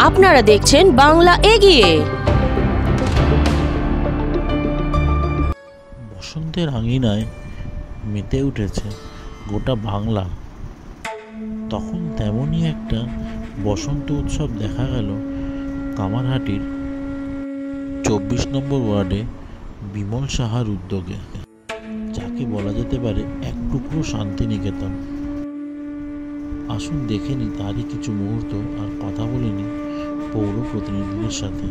আপনারা দেখছেন বাংলা এগিয়ে। বসন্তের আঙিনায় মেতে উঠেছে গোটা বাংলা। তখন তেমনই একটা বসন্ত উৎসব দেখা গেল কামারহাটির 24 নম্বর ওয়ার্ডে বিমল সাহার উদ্যোগে, যাকে বলা যেতে পারে এক টুকরো শান্তিনিকেতন। আসুন দেখে নি তারই কিছু মুহূর্ত আর কথা বলে নি পৌর প্রতিনিধিদের সাথে।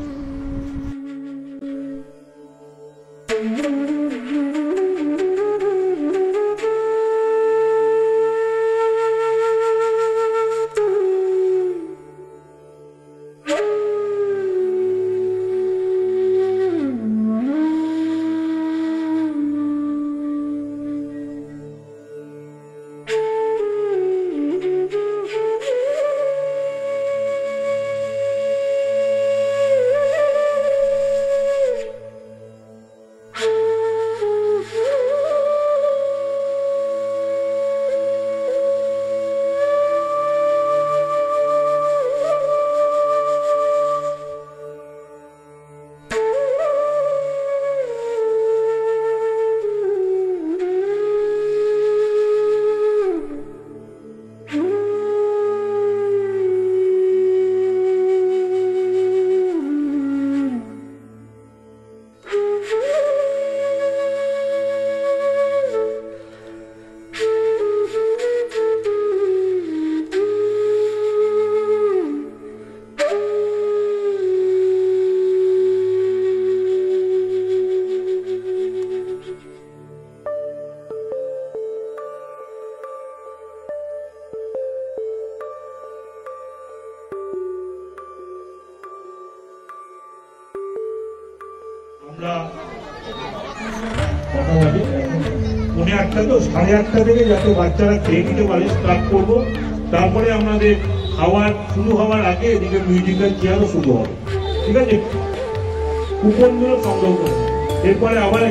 পৌনে 8টা তো 8:30 থেকে যাতে বাচ্চারা খেয়ে নিতে পারে স্টার্ট করবো। তারপরে আমাদের খাওয়ার শুরু হওয়ার আগে এদিকে মিউজিক্যাল চেয়ারও শুরু হবে। ঠিক আছে, কুপনগুলো সংগ্রহ করবে। এরপরে আবার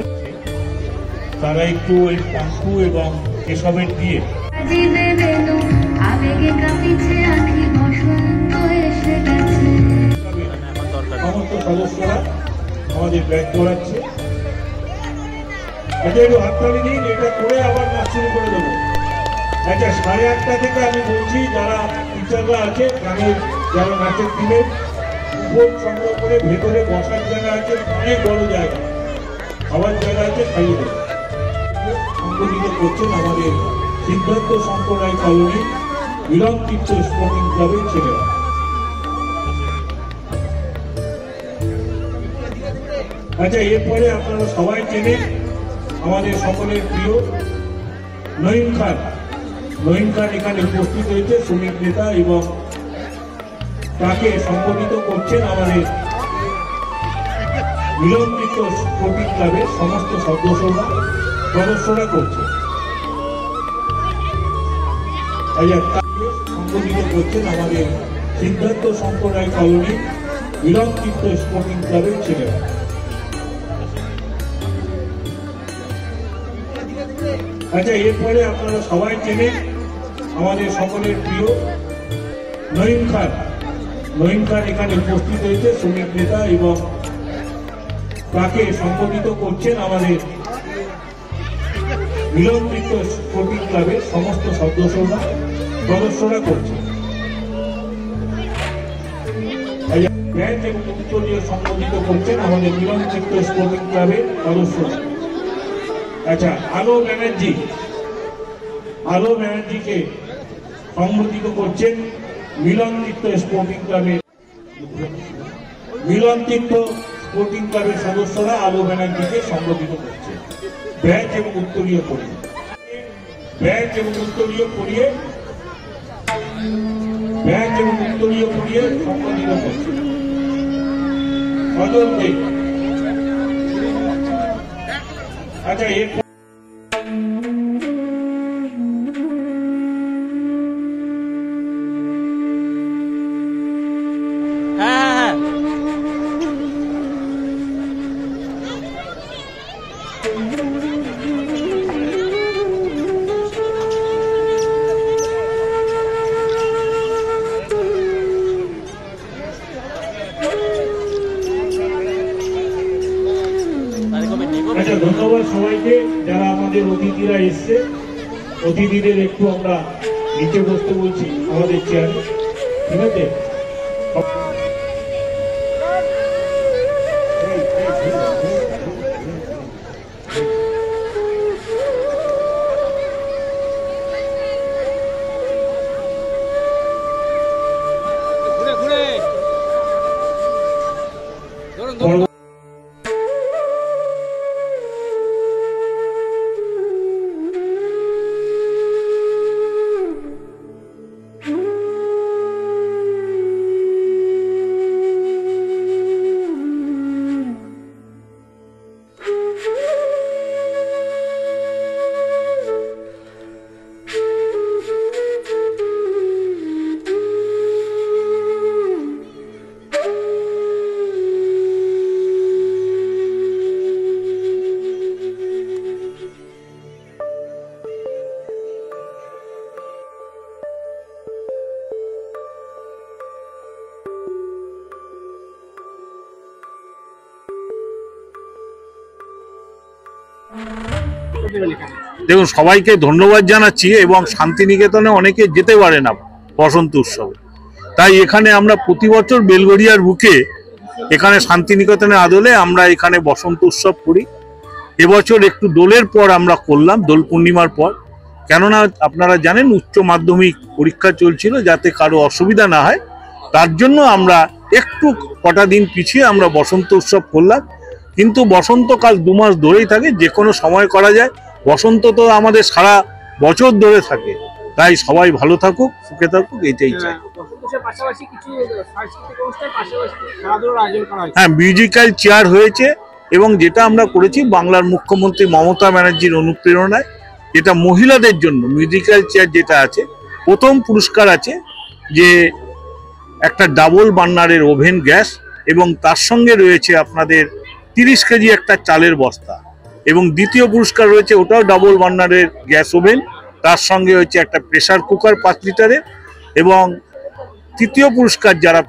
তারা একটু ওই পাঙ্কু এবং এসবের দিয়ে সমস্ত সদস্যরা আমাদের ব্যাগ করাচ্ছে। এটা একটু হাততালি দিন, এটা করে আবার নাচ শুরু করে দেবো। আচ্ছা, 8:30 থেকে আমি বলছি যারা টিচাররা আছে, গ্রামের যারা নাচের টিমের উপর সংগ্রহ করে ভেতরে বসার জায়গা আছে, অনেক বড় জায়গা, খাওয়ার জায়গা আছে, খাইয়ে দেবো। সংগঠিত করছেন আমাদের সিদ্ধার্থ শঙ্কর রায় কলোনি মিলন তীর্থ স্পোর্টিং ক্লাবের ছেলেরা। আচ্ছা, এরপরে আপনারা সবাই চেনেন আমাদের সকলের প্রিয় নঈম খান। নঈম খান এখানে উপস্থিত হয়েছে, শ্রমিক নেতা, এবং তাকে সম্বোধিত করছেন আমাদের মিলন তীর্থ স্পোর্টিং ক্লাবের সমস্ত সদস্যরা করছে। তাকে সম্বোধিত করছেন আমাদের সিদ্ধার্থ শঙ্কর রায় কলোনি মিলন তীর্থ স্পোর্টিং ক্লাবের ছেলেরা। আচ্ছা, এরপরে আপনারা সবাই চেনেন আমাদের সকলের প্রিয় নঈম খান। নঈম খান এখানে উপস্থিত হয়েছে, শ্রমিক নেতা, এবং তাকে সম্বোধিত করছেন আমাদের মিলন তীর্থ স্পোর্টিং ক্লাবের সমস্ত সদস্যরা করছে। ব্যাচ এবং উত্তরীয় সম্বোধিত করছেন আমাদের মিলন তীর্থ স্পোর্টিং ক্লাবের সদস্যরা। আচ্ছা, আলো ব্যানার্জিকে সম্বোধিত করছেন মিলন তীর্থ স্পোর্টিং ক্লাবের সদস্যরা আলো ব্যানার্জিকে সম্বোধিত করছে। ব্যাচ এবং উত্তরীয় পরিয়ে সম্বোধিত করছে। সজল দে। আচ্ছা, এরপর আমাদের অতিথিরা এসছে, অতিথিদের একটু আমরা নিচে বসতে বলছি আমাদের চেয়ারে, ঠিক আছে? দেখুন, সবাইকে ধন্যবাদ জানাচ্ছি এবং শান্তিনিকেতনে অনেকে যেতে পারে না বসন্ত উৎসবে, তাই এখানে আমরা প্রতি বছর বেলগড়িয়ার বুকে এখানে শান্তিনিকেতনের আদলে আমরা এখানে বসন্ত উৎসব করি। এবছর একটু দোলের পর আমরা করলাম, দোল পূর্ণিমার পর, কেননা আপনারা জানেন উচ্চ মাধ্যমিক পরীক্ষা চলছিল, যাতে কারো অসুবিধা না হয় তার জন্য আমরা একটু কটা দিন পিছিয়ে আমরা বসন্ত উৎসব করলাম। কিন্তু বসন্তকাল 2 মাস ধরেই থাকে, যে কোনো সময় করা যায়। বসন্ত তো আমাদের সারা বছর ধরে থাকে, তাই সবাই ভালো থাকুক, সুখে থাকুক, এইটাই চাই। হ্যাঁ, মিউজিক্যাল চেয়ার হয়েছে এবং যেটা আমরা করেছি বাংলার মুখ্যমন্ত্রী মমতা ব্যানার্জির অনুপ্রেরণায়, যেটা মহিলাদের জন্য মিউজিক্যাল চেয়ার যেটা আছে, প্রথম পুরস্কার আছে যে একটা ডাবল বার্নারের ওভেন গ্যাস, এবং তার সঙ্গে রয়েছে আপনাদের 30 কেজি একটা চালের বস্তা, এবং দ্বিতীয় পুরস্কার রয়েছে ওটাও ডাবল বার্নারের গ্যাস ওভেন, তার সঙ্গে হচ্ছে একটা প্রেসার কুকার 5 লিটারের, এবং তৃতীয় পুরস্কার যারা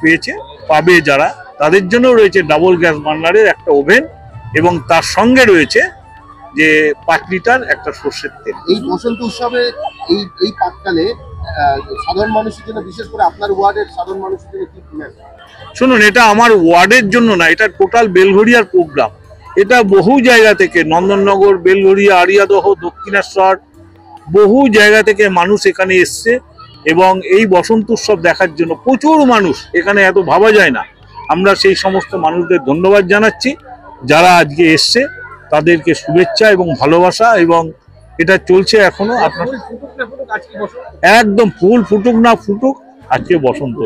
পাবে যারা, তাদের জন্য রয়েছে ডাবল গ্যাস বার্নারের একটা ওভেন, এবং তার সঙ্গে রয়েছে যে 5 লিটার একটা সর্ষের তেল। এই বসন্ত উৎসবে এই পাটকালে সাধারণ মানুষের জন্য, বিশেষ করে আপনার ওয়ার্ডের সাধারণ মানুষের জন্য কি মেসেজ? শুনুন, এটা আমার ওয়ার্ডের জন্য না, এটা টোটাল বেলঘড়িয়ার প্রোগ্রাম। এটা বহু জায়গা থেকে, নন্দননগর, বেলঘড়িয়া, আড়িয়াদহ, দক্ষিণেশ্বর, বহু জায়গা থেকে মানুষ এখানে এসছে এবং এই বসন্ত উৎসব দেখার জন্য প্রচুর মানুষ এখানে, এত ভাবা যায় না। আমরা সেই সমস্ত মানুষদের ধন্যবাদ জানাচ্ছি যারা আজকে এসছে, তাদেরকে শুভেচ্ছা এবং ভালোবাসা, এবং এটা চলছে এখনো। আপনার একদম ফুল ফুটুক না ফুটুক, আজকে বসন্ত।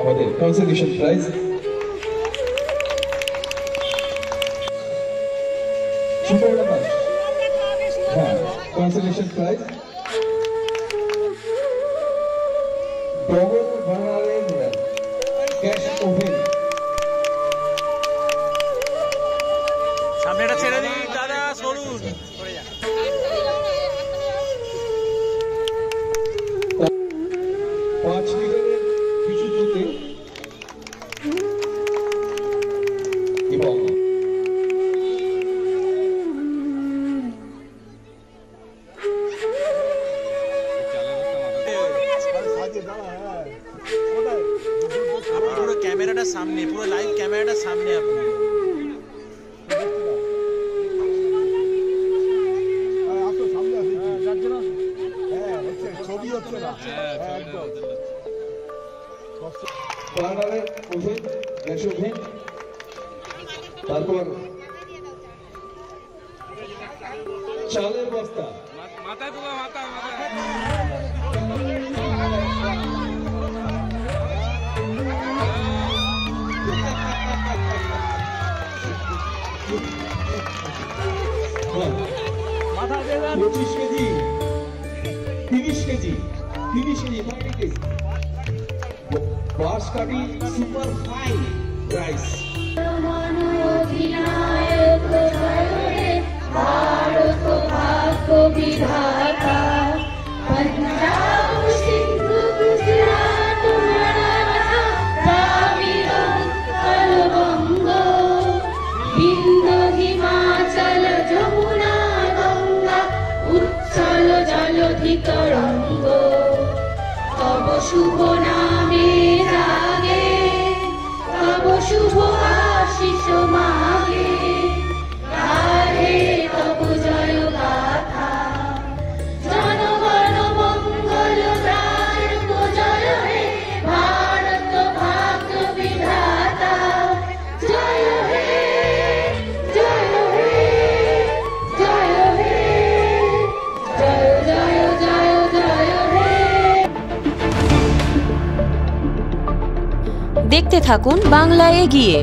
আমাদের consolation prize consolation prize double বার্নারের গ্যাস ওভেন। সামনেটা ছেড়ে দিন দাদা, সরুন। 5 লিটারের কিছু জুতে এবং পুরো ক্যামেরাটা সামনে, পুরো লাইভ ক্যামেরাটা সামনে আপনি। বার্নারের ওভেন, গ্যাস ওভেন, তারপর চালের বস্তা, হ্যাঁ, 25 কেজি, 30 কেজি, 30 কেজি বাঁশকাঠি super fine rice. Himachal Yamuna Ganga উচ্ছল জলধিতরঙ্গ তব শুভ নামে জাগে, তব শুভ আশিস মাগে, গাহে তব জয় গাথা। জনগণ মঙ্গল প্রাণ জয় হে ভারত ভাগ্য বিধাতা। জয় হে, জয় হে, জয় হে, জয় জয় জয় জয় হে। দেখতে থাকুন বাংলা এগিয়ে।